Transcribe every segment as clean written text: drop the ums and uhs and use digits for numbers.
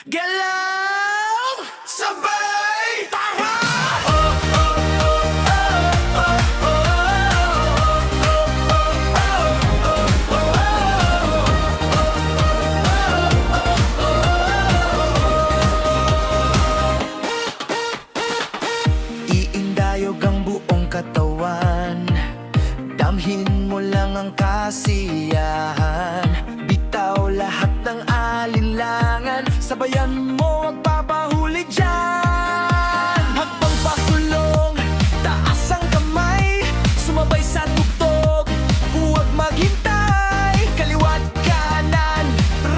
Galaw! Sabay! Tara! Iindayog ang buong katawan, damhin mo lang ang kasiyahan. Bitaw lahat ng alinlangan, sabayan mo ang papahuli dyan. Hakbang pasulong, taas ang kamay, sumabay sa tugtog, huwag maghintay. Kaliwat kanan,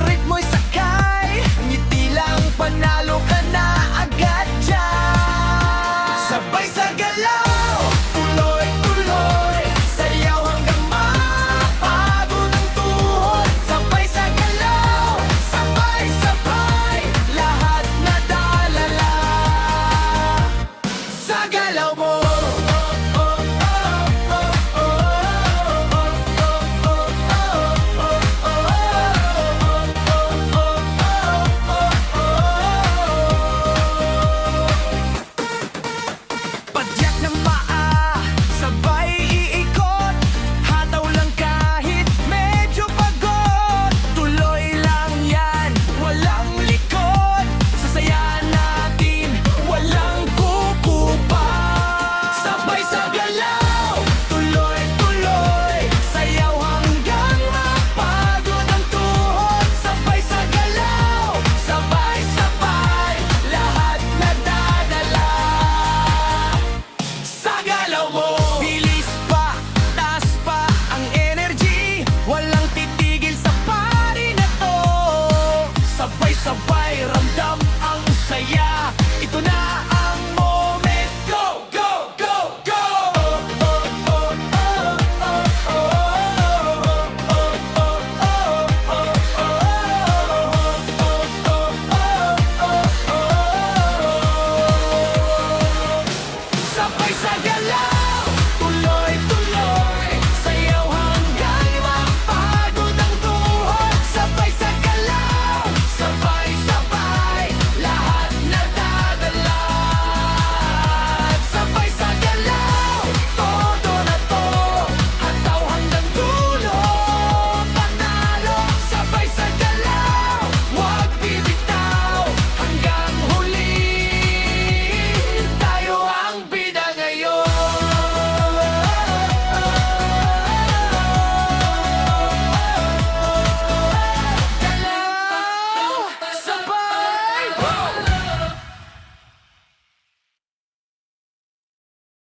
ritmo'y sakay, ngiti lang panalo ka na agad dyan. Sabay sa galaw, tuloy-tuloy, sayaw hanggang mapagod ang tuhod. Sabay sa galaw, sabay-sabay, lahat nadalala sa galaw mo. Padyak ng paa, sabay iikot, hataw lang kahit medyo pagod. Tuloy lang yan, walang likod, sasayahan natin, walang kukupa. Sabay sa galaw, tuloy-tuloy, sayaw hanggang mapagod ang tuhod. Sabay sa galaw, sabay-sabay, lahat nadadala sa galaw mo. Bilis pa, taas pa ang energy, walang titigil sa party na to. Sabay-sabay, ramdam ang saya, ito na